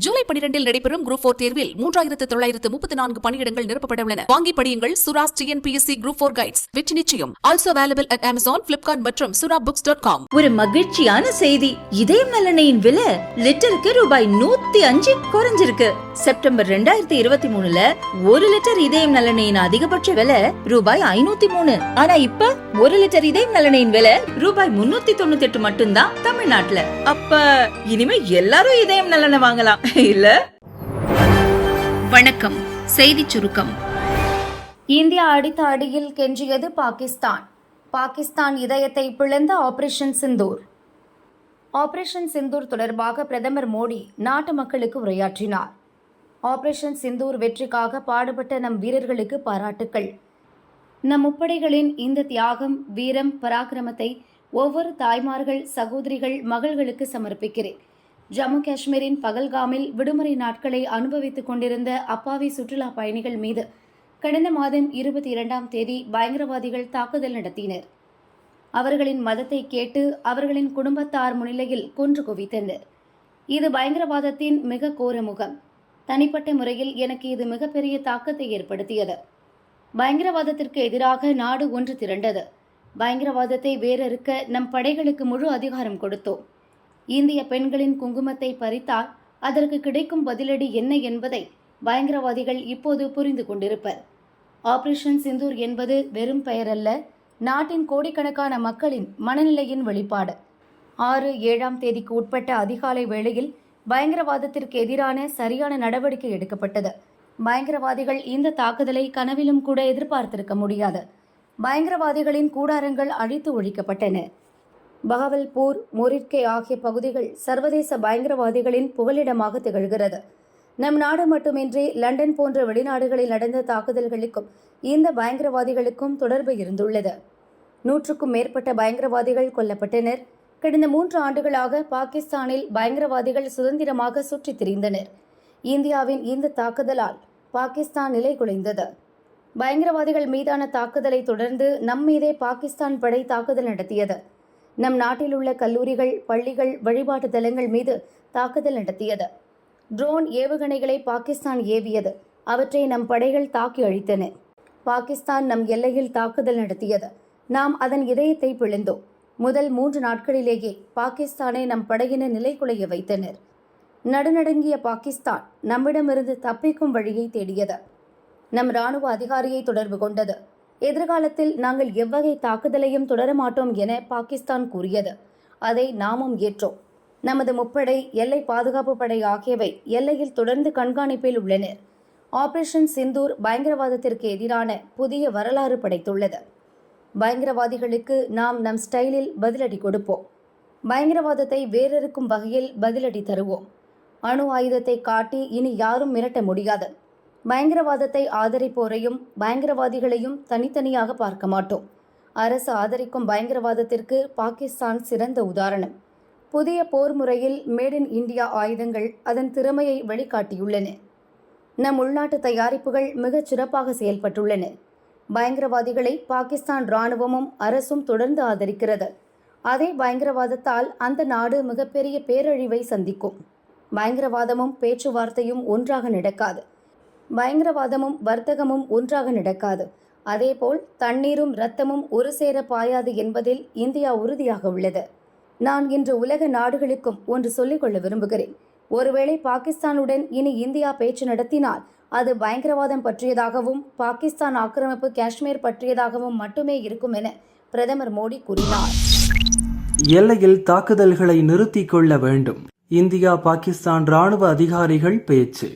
ஜூலை 12 நடைபெறும் குரூப் 4 தேர்வில் 3934 பணியிடங்கள் நிரப்பப்பட உள்ளன. வாங்கி படியுங்கள். Sura's TNPSC group 4 guides. வெற்றி நிச்சயம். Also available at Amazon, Flipkart மற்றும் surabooks.com. ஒரு மகிழ்ச்சியான செய்தி. இதயம் நல்லெண்ணெயின் விலை லிட்டருக்கு ரூபாய் 105 குறைஞ்சிருக்கு. செப்டம்பர் 2023ல 1 லிட்டர் இதயம் நல்லெண்ணெயின் அதிகபட்ச விலை ரூபாய் 503. ஆனா இப்ப 1 லிட்டர் இதயம் நல்லெண்ணெயின் விலை ரூபாய் 398 மட்டும்தான் தமிழ்நாட்டுல. அப்ப இனிமே எல்லாரும் இதயம் நல்லெண்ணெய் வாங்கலாம் இல்ல? வணக்கம். செய்தி சுருக்கம். இந்தியா அடித்த அடியில் கெஞ்சியது பாகிஸ்தான். பாகிஸ்தான் இதயத்தை பிளந்த ஆபரேஷன் சிந்தூர். ஆபரேஷன் சிந்தூர் தொடர்பாக பிரதமர் மோடி நாட்டு மக்களுக்கு உரையாற்றினார். ஆபரேஷன் சிந்தூர் வெற்றிக்காக பாடுபட்ட நம் வீரர்களுக்கு பாராட்டுக்கள். நம் முப்படைகளின் இந்த தியாகம், வீரம், பராக்கிரமத்தை ஒவ்வொரு தாய்மார்கள், சகோதரிகள், மகள்களுக்கு சமர்ப்பிக்கிறேன். ஜம்மு காஷ்மீரின் பகல்காமில் விடுமுறை நாட்களை அனுபவித்துக் கொண்டிருந்த அப்பாவி சுற்றுலா பயணிகள் மீது கடந்த மாதம் 22ஆம் தேதி பயங்கரவாதிகள் தாக்குதல் நடத்தினர். அவர்களின் மதத்தை கேட்டு அவர்களின் குடும்பத்தார் முன்னிலையில் கொன்று குவித்தனர். இது பயங்கரவாதத்தின் மிக கோர முகம். தனிப்பட்ட முறையில் எனக்கு இது மிகப்பெரிய தாக்கத்தை ஏற்படுத்தியது. பயங்கரவாதத்திற்கு எதிராக நாடு ஒன்று திரண்டது. பயங்கரவாதத்தை வேரறுக்க நம் படைகளுக்கு முழு அதிகாரம் கொடுத்தோம். இந்திய பெண்களின் குங்குமத்தை பறித்தால் அதற்கு கிடைக்கும் பதிலடி என்ன என்பதை பயங்கரவாதிகள் இப்போது புரிந்து கொண்டிருப்பர். ஆபரேஷன் சிந்தூர் என்பது வெறும் பெயரல்ல, நாட்டின் கோடிக்கணக்கான மக்களின் மனநிலையின் வெளிப்பாடு. 6-7ஆம் தேதிக்கு உட்பட்ட அதிகாலை வேளையில் பயங்கரவாதத்திற்கு எதிரான சரியான நடவடிக்கை எடுக்கப்பட்டது. பயங்கரவாதிகள் இந்த தாக்குதலை கனவிலும் கூட எதிர்பார்த்திருக்க முடியாது. பயங்கரவாதிகளின் கூடாரங்கள் அழித்து ஒழிக்கப்பட்டன. பஹவல்பூர், மொரிட்கே ஆகிய பகுதிகள் சர்வதேச பயங்கரவாதிகளின் புகலிடமாக திகழ்கிறது. நம் நாடு மட்டுமின்றி லண்டன் போன்ற வெளிநாடுகளில் நடந்த தாக்குதல்களுக்கும் இந்த பயங்கரவாதிகளுக்கும் தொடர்பு இருந்துள்ளது. 100க்கும் மேற்பட்ட பயங்கரவாதிகள் கொல்லப்பட்டனர். கடந்த 3 ஆண்டுகளாக பாகிஸ்தானில் பயங்கரவாதிகள் சுதந்திரமாக சுற்றித் திரிந்தனர். இந்தியாவின் இந்த தாக்குதலால் பாகிஸ்தான் நிலை குலைந்தது. பயங்கரவாதிகள் மீதான தாக்குதலை தொடர்ந்து நம் மீதே பாகிஸ்தான் படை தாக்குதல் நடத்தியது. நம் நாட்டில் உள்ள கல்லூரிகள், பள்ளிகள், வழிபாட்டு தலங்கள் மீது தாக்குதல் நடத்தியது. ட்ரோன் ஏவுகணைகளை பாகிஸ்தான் ஏவியது. அவற்றை நம் படைகள் தாக்கி அழித்தன. பாகிஸ்தான் நம் எல்லையில் தாக்குதல் நடத்தியது. நாம் அதன் இதயத்தை பிளந்தோம். முதல் 3 நாட்களிலேயே பாகிஸ்தானை நம் படையினர் நிலைகுலைய வைத்தனர். நடுநடுங்கிய பாகிஸ்தான் நம்மிடமிருந்து தப்பிக்கும் வழியை தேடியது. நம் இராணுவ அதிகாரியை தொடர்பு கொண்டது. எதிர்காலத்தில் நாங்கள் எவ்வகை தாக்குதலையும் தொடரமாட்டோம் என பாகிஸ்தான் கூறியது. அதை நாமும் ஏற்றோம். நமது முப்படை, எல்லை பாதுகாப்பு படை ஆகியவை எல்லையில் தொடர்ந்து கண்காணிப்பில் உள்ளனர். ஆபரேஷன் சிந்தூர் பயங்கரவாதத்திற்கு எதிரான புதிய வரலாறு படைத்துள்ளது. பயங்கரவாதிகளுக்கு நாம் நம் ஸ்டைலில் பதிலடி கொடுப்போம். பயங்கரவாதத்தை வேறறுக்கும் வகையில் பதிலடி தருவோம். அணு ஆயுதத்தை காட்டி இனி யாரும் மிரட்ட முடியாது. பயங்கரவாதத்தை ஆதரிப்போரையும் பயங்கரவாதிகளையும் தனித்தனியாக பார்க்க மாட்டோம். அரசு ஆதரிக்கும் பயங்கரவாதத்திற்கு பாகிஸ்தான் சிறந்த உதாரணம். புதிய போர் முறையில் மேட் இன் இந்தியா ஆயுதங்கள் அதன் திறமையை வெளிக்காட்டியுள்ளன. நம் உள்நாட்டு தயாரிப்புகள் மிகச் சிறப்பாக செயல்பட்டுள்ளன. பயங்கரவாதிகளை பாகிஸ்தான் இராணுவமும் அரசும் தொடர்ந்து ஆதரிக்கிறது. அதே பயங்கரவாதத்தால் அந்த நாடு மிகப்பெரிய பேரழிவை சந்திக்கும். பயங்கரவாதமும் பேச்சுவார்த்தையும் ஒன்றாக நடக்காது. பயங்கரவாதமும் வர்த்தகமும் ஒன்றாக நடக்காது. அதேபோல் தண்ணீரும் இரத்தமும் ஒரு சேர பாயாது என்பதில் இந்தியா உறுதியாக உள்ளது. நான் இன்று உலக நாடுகளுக்கும் ஒன்று சொல்லிக்கொள்ள விரும்புகிறேன். ஒருவேளை பாகிஸ்தானுடன் இனி இந்தியா பேச்சு நடத்தினால் அது பயங்கரவாதம் பற்றியதாகவும் பாகிஸ்தான் ஆக்கிரமிப்பு காஷ்மீர் பற்றியதாகவும் மட்டுமே இருக்கும் என பிரதமர் மோடி கூறினார். எல்லையில் தாக்குதல்களை நிறுத்திக் கொள்ள வேண்டும். இந்தியா பாகிஸ்தான் ராணுவ அதிகாரிகள் பேச்சு.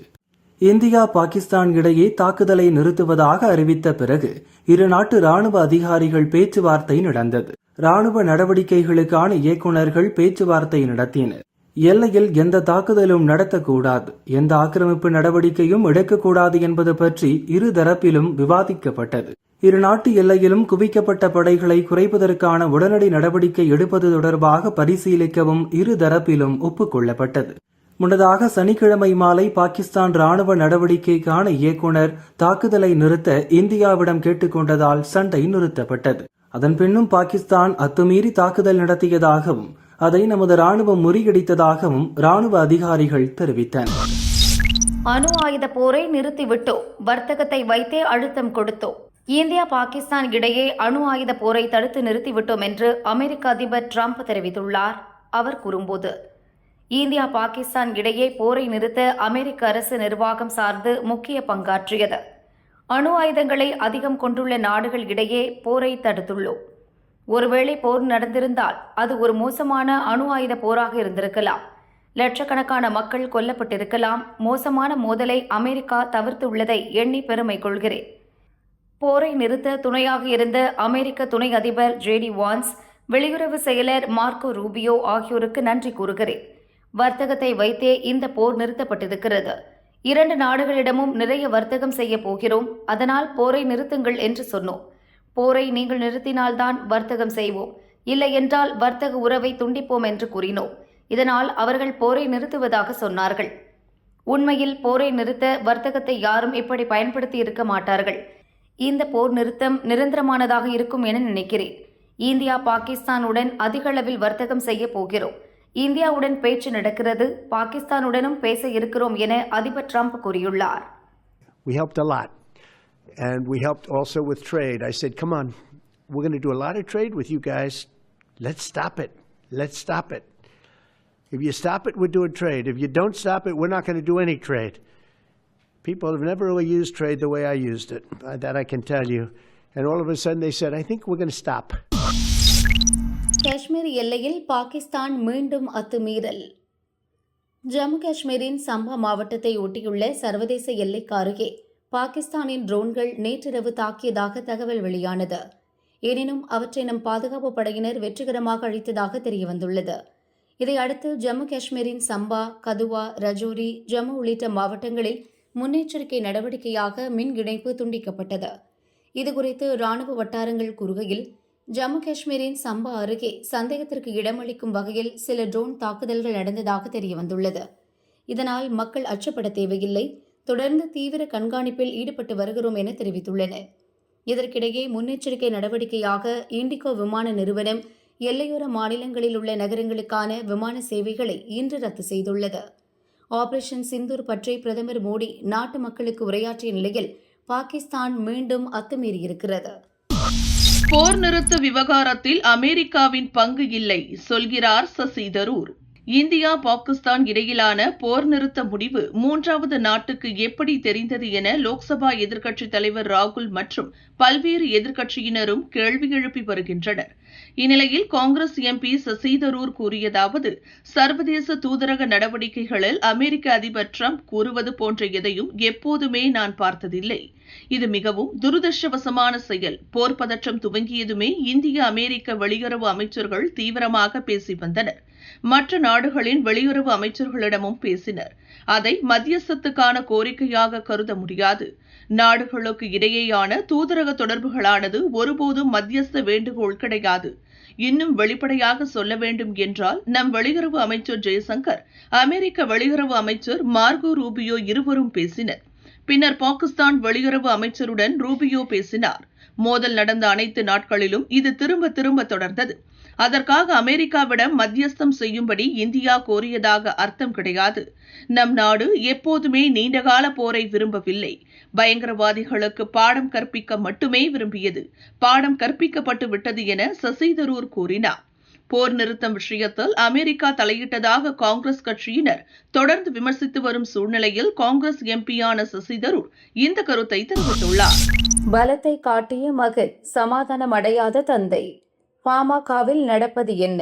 இந்தியா பாகிஸ்தான் இடையே தாக்குதலை நிறுத்துவதாக அறிவித்த பிறகு இரு நாட்டு ராணுவ அதிகாரிகள் பேச்சுவார்த்தை நடந்தது. ராணுவ நடவடிக்கைகளுக்கான இயக்குநர்கள் பேச்சுவார்த்தை நடத்தினர். எல்லையில் எந்த தாக்குதலும் நடத்தக்கூடாது, எந்த ஆக்கிரமிப்பு நடவடிக்கையும் எடுக்கக்கூடாது என்பது பற்றி இரு தரப்பிலும் விவாதிக்கப்பட்டது. இரு நாட்டு எல்லையிலும் குவிக்கப்பட்ட படைகளை குறைப்பதற்கான உடனடி நடவடிக்கை எடுப்பது தொடர்பாக பரிசீலிக்கவும் இரு தரப்பிலும் ஒப்புக்கொள்ளப்பட்டது. முன்னதாக சனிக்கிழமை மாலை பாகிஸ்தான் ராணுவ நடவடிக்கைக்கான இயக்குனர் தாக்குதலை நிறுத்த இந்தியாவிடம் கேட்டுக்கொண்டதால் சண்டை நிறுத்தப்பட்டது. அதன் பின்னும் பாகிஸ்தான் அத்துமீறி தாக்குதல் நடத்தியதாகவும் அதை நமது ராணுவம் முறியடித்ததாகவும் ராணுவ அதிகாரிகள் தெரிவித்தனர். அணு ஆயுத போரை நிறுத்திவிட்டோ, வர்த்தகத்தை வைத்தே அழுத்தம் கொடுத்தோ. இந்தியா பாகிஸ்தான் இடையே அணு ஆயுத போரை தடுத்து நிறுத்திவிட்டோம் என்று அமெரிக்க அதிபர் டிரம்ப் தெரிவித்துள்ளார். அவர் கூறும்போது, இந்தியா பாகிஸ்தான் இடையே போரை நிறுத்த அமெரிக்க அரசு நிர்வாகம் சார்ந்து முக்கிய பங்காற்றியது. அணு ஆயுதங்களை அதிகம் கொண்டுள்ள நாடுகள் இடையே போரை தடுத்துள்ளோம். ஒருவேளை போர் நடந்திருந்தால் அது ஒரு மோசமான அணு ஆயுத போராக இருந்திருக்கலாம். லட்சக்கணக்கான மக்கள் கொல்லப்பட்டிருக்கலாம். மோசமான மோதலை அமெரிக்கா தவிர்த்துள்ளதை எண்ணி பெருமை கொள்கிறேன். போரை நிறுத்த துணையாக இருந்த அமெரிக்க துணை அதிபர் ஜேடி வான்ஸ், வெளியுறவு செயலர் மார்க்கோ ரூபியோ ஆகியோருக்கு நன்றி கூறுகிறேன். வர்த்தகத்தை வைத்தே இந்த போர் நிறுத்தப்பட்டிருக்கிறது. 2 நாடுகளிடமும் நிறைய வர்த்தகம் செய்ய போகிறோம். அதனால் போரை நிறுத்துங்கள் என்று சொன்னோம். போரை நீங்கள் நிறுத்தினால்தான் வர்த்தகம் செய்வோம், இல்லை என்றால் வர்த்தக உறவை துண்டிப்போம் என்று கூறினோம். இதனால் அவர்கள் போரை நிறுத்துவதாக சொன்னார்கள். உண்மையில் போரை நிறுத்த வர்த்தகத்தை யாரும் இப்படி பயன்படுத்தி இருக்க மாட்டார்கள். இந்த போர் நிறுத்தம் நிரந்தரமானதாக இருக்கும் என நினைக்கிறேன். இந்தியா பாகிஸ்தானுடன் அதிக அளவில் வர்த்தகம் செய்ய போகிறோம். இந்தியாவுடன் பேச்சு நடக்கிறது, பாகிஸ்தானுடனும் பேச இருக்கிறோம் என அதிபர் ட்ரம்ப் கூறியுள்ளார். We helped a lot, and we helped also with trade. I said, come on, we're going to do a lot of trade with you guys. Let's stop it. Let's stop it. If you stop it, we're doing trade. If you don't stop it, we're not going to do any trade. People have never really used trade the way I used it. That I can tell you. And all of a sudden they said, I think we're going to stop. Kashmir எல்லையில் பாகிஸ்தான் மீண்டும் அத்துமீறல். ஜம்மு காஷ்மீரின் சம்பா மாவட்டத்தை ஒட்டியுள்ள சர்வதேச எல்லைக்கு அருகே பாகிஸ்தானின் ட்ரோன்கள் நேற்றிரவு தாக்கியதாக தகவல் வெளியானது. எனினும் அவற்றை நம் பாதுகாப்பு படையினர் வெற்றிகரமாக அழித்ததாக தெரியவந்துள்ளது. இதையடுத்து ஜம்மு காஷ்மீரின் சம்பா, கதுவா, ரஜோரி, ஜம்மு உள்ளிட்ட மாவட்டங்களில் முன்னெச்சரிக்கை நடவடிக்கையாக மின் இணைப்பு துண்டிக்கப்பட்டது. இதுகுறித்து ராணுவ வட்டாரங்கள் கூறுகையில், ஜம்மு காஷ்மீரின் சம்பா அருகே சந்தேகத்திற்கு இடமளிக்கும் வகையில் சில ட்ரோன் தாக்குதல்கள் நடந்ததாக தெரியவந்துள்ளது. இதனால் மக்கள் அச்சப்பட தேவையில்லை, தொடர்ந்து தீவிர கண்காணிப்பில் ஈடுபட்டு வருகிறோம் என தெரிவித்துள்ளனர். இதற்கிடையே முன்னெச்சரிக்கை நடவடிக்கையாக இண்டிகோ விமான நிறுவனம் எல்லையோர மாநிலங்களில் உள்ள நகரங்களுக்கான விமான சேவைகளை இன்று ரத்து செய்துள்ளது. ஆபரேஷன் சிந்தூர் பற்றி பிரதமர் மோடி நாட்டு மக்களுக்கு உரையாற்றிய நிலையில் பாகிஸ்தான் மீண்டும் அத்துமீறியிருக்கிறது. போர் நிறுத்த விவகாரத்தில் அமெரிக்காவின் பங்கு இல்லை, சொல்கிறார் சசி தரூர். இந்தியா பாகிஸ்தான் இடையிலான போர் நிறுத்த முடிவு 3வது நாட்டுக்கு எப்படி தெரிந்தது என லோக்சபா எதிர்க்கட்சித் தலைவர் ராகுல் மற்றும் பல்வேறு எதிர்க்கட்சியினரும் கேள்வி எழுப்பி வருகின்றனர். இந்நிலையில் காங்கிரஸ் எம்பி சசி தரூர் கூறியதாவது, சர்வதேச தூதரக நடவடிக்கைகளில் அமெரிக்க அதிபர் டிரம்ப் கூறுவது போன்ற எதையும் எப்போதுமே நான் பார்த்ததில்லை. இது மிகவும் துரதிருஷ்டவசமான செயல். போர் பதற்றம் துவங்கியதுமே இந்திய அமெரிக்க வெளியுறவு அமைச்சர்கள் தீவிரமாக பேசி வந்தனர். மற்ற நாடுகளின் வெளியுறவு அமைச்சர்களிடமும் பேசினர். அதை மத்தியஸ்தத்துக்கான கோரிக்கையாக கருத முடியாது. நாடுகளுக்கு இடையேயான தூதரக தொடர்புகளானது ஒருபோதும் மத்தியஸ்த வேண்டுகோள் கிடையாது. இன்னும் வெளிப்படையாக சொல்ல வேண்டும் என்றால், நம் வெளியுறவு அமைச்சர் ஜெய்சங்கர், அமெரிக்க வெளியுறவு அமைச்சர் மார்கோ ரூபியோ இருவரும் பேசினர். பின்னர் பாகிஸ்தான் வெளியுறவு அமைச்சருடன் ரூபியோ பேசினார். மோதல் நடந்த அனைத்து நாட்களிலும் இது திரும்ப திரும்ப தொடர்ந்தது. அதற்காக அமெரிக்காவிடம் மத்தியஸ்தம் செய்யும்படி இந்தியா கோரியதாக அர்த்தம் கிடையாது. நம் நாடு எப்போதுமே நீண்டகால போரை விரும்பவில்லை. பயங்கரவாதிகளுக்கு பாடம் கற்பிக்க மட்டுமே விரும்பியது. பாடம் கற்பிக்கப்பட்டு விட்டது என சசி தரூர் கூறினார். போர் நிறுத்தம் விஷயத்தில் அமெரிக்கா தலையிட்டதாக காங்கிரஸ் கட்சியினர் தொடர்ந்து விமர்சித்து வரும் சூழ்நிலையில் காங்கிரஸ் எம்பியான சசி தரூர் இந்த கருத்தை தெரிவித்துள்ளார். பலத்தை காட்டிய மகன், சமாதானம் அடையாத தந்தை. பாமகவில் நடப்பது என்ன?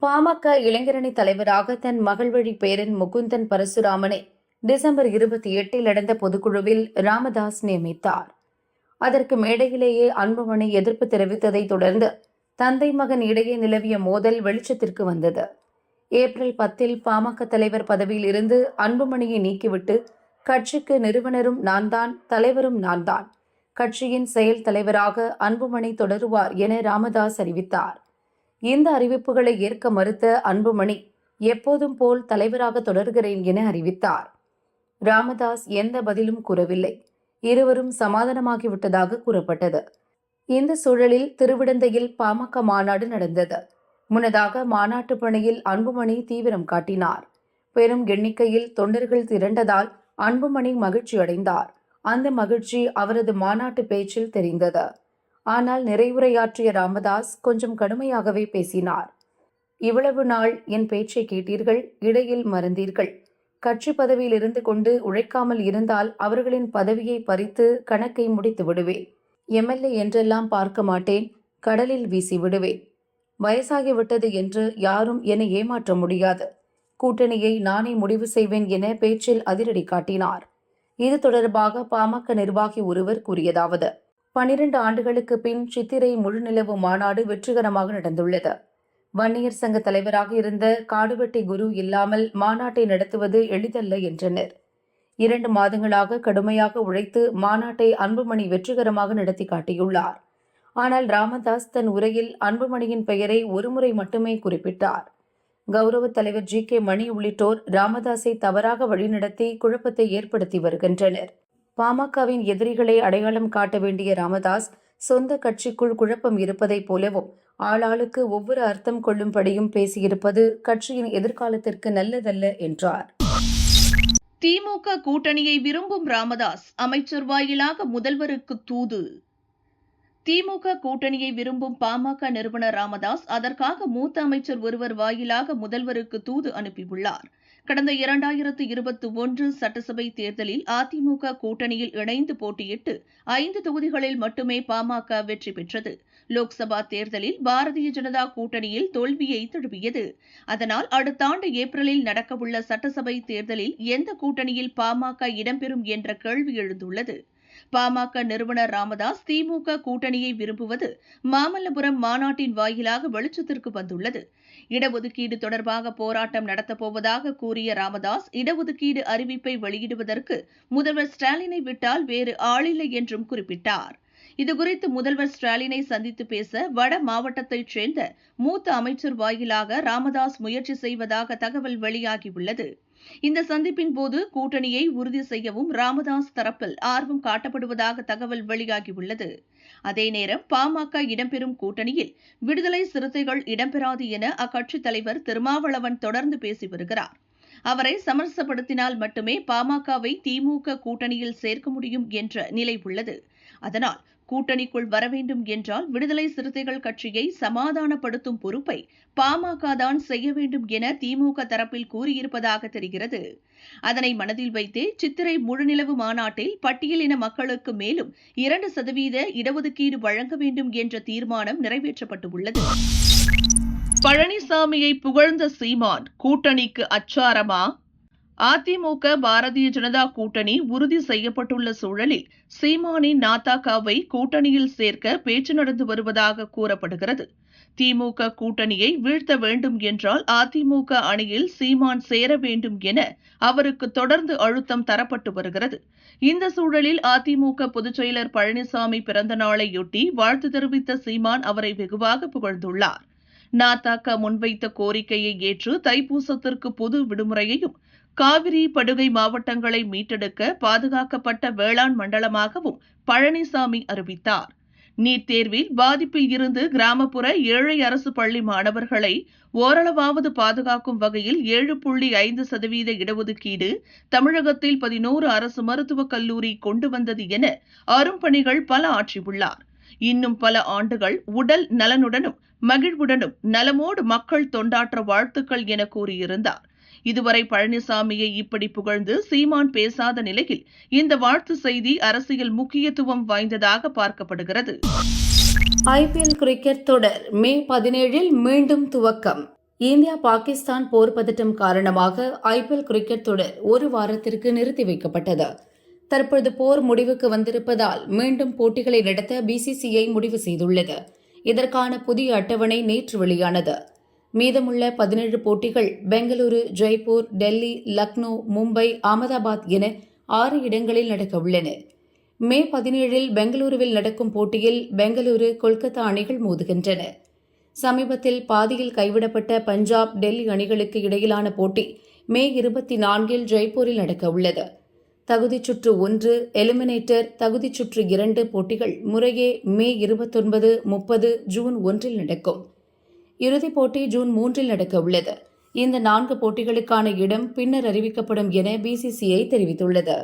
பாமக இளைஞரணி தலைவராக தன் மகள் வழி பேரன் முகுந்தன் பரசுராமனை டிசம்பர் 28 நடந்த பொதுக்குழுவில் ராமதாஸ் நியமித்தார். அதற்கு மேடையிலேயே அன்புமணி எதிர்ப்பு தெரிவித்ததை தொடர்ந்து தந்தை மகன் இடையே நிலவிய மோதல் வெளிச்சத்திற்கு வந்தது. ஏப்ரல் 10 பாமக தலைவர் பதவியில் இருந்து அன்புமணியை நீக்கிவிட்டு கட்சிக்கு நிறுவனரும் நான்தான், தலைவரும் நான்தான், கட்சியின் செயல் தலைவராக அன்புமணி தொடருவார் என ராமதாஸ் அறிவித்தார். இந்த அறிவிப்புகளை ஏற்க மறுத்த அன்புமணி எப்போதும் போல் தலைவராக தொடர்கிறேன் என அறிவித்தார். ராமதாஸ் எந்த பதிலும் கூறவில்லை. இருவரும் சமாதானமாகிவிட்டதாக கூறப்பட்டது. இந்த சூழலில் திருவிடந்தையில் பாமக மாநாடு நடந்தது. முன்னதாக மாநாட்டு பணியில் அன்புமணி தீவிரம் காட்டினார். பெரும் எண்ணிக்கையில் தொண்டர்கள் திரண்டதால் அன்புமணி மகிழ்ச்சி அடைந்தார். அந்த மகிழ்ச்சி அவரது மாநாட்டு பேச்சில் தெரிந்தது. ஆனால் நிறைவுரையாற்றிய ராமதாஸ் கொஞ்சம் கடுமையாகவே பேசினார். இவ்வளவு நாள் என் பேச்சை கேட்டீர்கள், இடையில் மறந்தீர்கள். கட்சி பதவியில் இருந்து கொண்டு உழைக்காமல் இருந்தால் அவர்களின் பதவியை பறித்து கணக்கை முடித்து விடுவேன். எம்எல்ஏ என்றெல்லாம் பார்க்க மாட்டேன், கடலில் வீசி விடுவேன். வயசாகிவிட்டது என்று யாரும் என்னை ஏமாற்ற முடியாது. கூட்டணியை நானே முடிவு செய்வேன் என பேச்சில் அதிரடி காட்டினார். இது தொடர்பாக பாமக நிர்வாகி ஒருவர் கூறியதாவது: 12 ஆண்டுகளுக்கு பின் சித்திரை முழுநிலவு மாநாடு வெற்றிகரமாக நடந்துள்ளது. வன்னியர் சங்க தலைவராக இருந்த காடுவெட்டி குரு இல்லாமல் மாநாட்டை நடத்துவது எளிதல்ல என்றனர். 2 மாதங்களாக கடுமையாக உழைத்து மாநாட்டை அன்புமணி வெற்றிகரமாக நடத்தி காட்டியுள்ளார். ஆனால் ராமதாஸ் தன் உரையில் அன்புமணியின் பெயரை ஒருமுறை மட்டுமே குறிப்பிட்டார். கௌரவ தலைவர் ஜி.கே. மணி உள்ளிட்டோர் ராமதாஸை தவறாக வழிநடத்தி குழப்பத்தை ஏற்படுத்தி வருகின்றனர். பாமகவின் எதிரிகளை அடையாளம் காட்ட வேண்டிய ராமதாஸ் சொந்த கட்சிக்குள் குழப்பம் இருப்பதைப் போலவும் ஆளாளுக்கு ஒவ்வொரு அர்த்தம் கொள்ளும்படியும் பேசியிருப்பது கட்சியின் எதிர்காலத்திற்கு நல்லதல்ல என்றார். திமுக கூட்டணியை விரும்பும் ராமதாஸ் அமைச்சர் வாயிலாக முதல்வருக்கு தூது. திமுக கூட்டணியை விரும்பும் பாமக நிறுவனர் ராமதாஸ் அதற்காக மூத்த அமைச்சர் ஒருவர் வாயிலாக முதல்வருக்கு தூது அனுப்பியுள்ளார். கடந்த 2021 சட்டசபை தேர்தலில் அதிமுக கூட்டணியில் இணைந்து போட்டியிட்டு 5 தொகுதிகளில் மட்டுமே பாமக வெற்றி பெற்றது. லோக்சபா தேர்தலில் பாரதிய ஜனதா கூட்டணியில் தோல்வியை தழுவியது. அதனால் அடுத்த ஆண்டு ஏப்ரலில் நடக்கவுள்ள சட்டசபை தேர்தலில் எந்த கூட்டணியில் பாமக இடம்பெறும் என்ற கேள்வி எழுந்துள்ளது. பாமக நிறுவனர் ராமதாஸ் திமுக கூட்டணியை விரும்புவது மாமல்லபுரம் மாநாட்டின் வாயிலாக வெளிச்சத்திற்கு வந்துள்ளது. இடஒதுக்கீடு தொடர்பாக போராட்டம் நடத்தப்போவதாக கூறிய ராமதாஸ் இடஒதுக்கீடு அறிவிப்பை வெளியிடுவதற்கு முதல்வர் ஸ்டாலினை விட்டால் வேறு ஆளில்லை என்றும் குறிப்பிட்டார். இதுகுறித்து முதல்வர் ஸ்டாலினை சந்தித்து பேச வட மாவட்டத்தைச் சேர்ந்த மூத்த அமைச்சர் வாயிலாக ராமதாஸ் முயற்சி செய்வதாக தகவல் வெளியாகியுள்ளது. இந்த சந்திப்பின் போது கூட்டணியை உறுதி செய்யவும் ராமதாஸ் தரப்பில் ஆர்வம் காட்டப்படுவதாக தகவல் வெளியாகியுள்ளது. அதே நேரம் பாமக இடம்பெறும் கூட்டணியில் விடுதலை சிறுத்தைகள் இடம்பெறாது என அக்கட்சித் தலைவர் திருமாவளவன் தொடர்ந்து பேசி வருகிறார். அவரை சமரசப்படுத்தினால் மட்டுமே பாமகவை திமுக கூட்டணியில் சேர்க்க முடியும் என்ற நிலை உள்ளது. அதனால் கூட்டணிக்குள் வர வேண்டும் என்றால் விடுதலை சிறுத்தைகள் கட்சியை சமாதானப்படுத்தும் பொறுப்பை பாமக தான் செய்ய வேண்டும் என திமுக தரப்பில் கூறியிருப்பதாக தெரிகிறது. அதனை மனதில் வைத்தே சித்திரை முழுநிலவு மாநாட்டில் பட்டியலின மக்களுக்கு மேலும் 2% இடஒதுக்கீடு வழங்க வேண்டும் என்ற தீர்மானம் நிறைவேற்றப்பட்டுள்ளது. பழனிசாமியை புகழ்ந்த சீமான் கூட்டணிக்கு அச்சாரமா? அதிமுக பாரதிய ஜனதா கூட்டணி உறுதி செய்யப்பட்டுள்ள சூழலில் சீமானின் நாதாகாவை கூட்டணியில் சேர்க்க பேச்சு நடந்து வருவதாக கூறப்படுகிறது. திமுக கூட்டணியை வீழ்த்த வேண்டும் என்றால் அதிமுக அணியில் சீமான் சேர வேண்டும் என அவருக்கு தொடர்ந்து அழுத்தம் தரப்பட்டு வருகிறது. இந்த சூழலில் அதிமுக பொதுச் செயலர் பழனிசாமி பிறந்த நாளையொட்டி வாழ்த்து தெரிவித்த சீமான் அவரை வெகுவாக புகழ்ந்துள்ளார். நாதாக முன்வைத்த கோரிக்கையை ஏற்று தைப்பூசத்திற்கு பொது விடுமுறையையும் காவிரி படுகை மாவட்டங்களை மீட்டெடுக்க பாதுகாக்கப்பட்ட வேளாண் மண்டலமாகவும் பழனிசாமி அறிவித்தார். நீட் தேர்வில் பாதிப்பில் இருந்து கிராமப்புற ஏழை அரசு பள்ளி மாணவர்களை ஓரளவாவது பாதுகாக்கும் வகையில் 7.5% இடஒதுக்கீடு தமிழகத்தில் 11 அரசு மருத்துவக் கல்லூரி கொண்டு வந்தது என அரும்பணிகள் பல ஆற்றியுள்ளார். இன்னும் பல ஆண்டுகள் உடல் நலனுடனும் மகிழ்வுடனும் நலமோடு மக்கள் தொண்டாற்ற வாழ்த்துக்கள் என கூறியிருந்தார். இதுவரை பழனிசாமியை இப்படி புகழ்ந்து சீமான் பேசாத நிலையில் இந்த வாழ்த்து செய்தி அரசியல் முக்கியத்துவம் வாய்ந்ததாக பார்க்கப்படுகிறது. ஐபிஎல் கிரிக்கெட் தொடர் மே 17 மீண்டும் துவக்கம். இந்தியா பாகிஸ்தான் போர் பதட்டம் காரணமாக ஐபிஎல் கிரிக்கெட் தொடர் ஒரு வாரத்திற்கு நிறுத்தி வைக்கப்பட்டது. தற்போது போர் முடிவுக்கு வந்திருப்பதால் மீண்டும் போட்டிகளை நடத்த பிசிசிஐ முடிவு செய்துள்ளது. இதற்கான புதிய அட்டவணை நேற்று வெளியானது. மீதமுள்ள 17 போட்டிகள் பெங்களூரு, ஜெய்ப்பூர், டெல்லி, லக்னோ, மும்பை, அகமதாபாத் என 6 இடங்களில் நடக்க உள்ளன. மே 17 பெங்களூருவில் நடக்கும் போட்டியில் பெங்களூரு, கொல்கத்தா அணிகள் மோதுகின்றன. சமீபத்தில் பாதியில் கைவிடப்பட்ட பஞ்சாப், டெல்லி அணிகளுக்கு இடையிலான போட்டி மே 24 ஜெய்ப்பூரில் நடக்க உள்ளது. தகுதிச் சுற்று 1, எலிமினேட்டர், தகுதிச் சுற்று 2 போட்டிகள் முறையே மே 29, 30, ஜூன் 1 நடக்கும். இறுதிப் போட்டி ஜூன் 3 நடக்க உள்ளது. இந்த 4 போட்டிகளுக்கான இடம் பின்னர் அறிவிக்கப்படும் என BCCI தெரிவித்துள்ளது.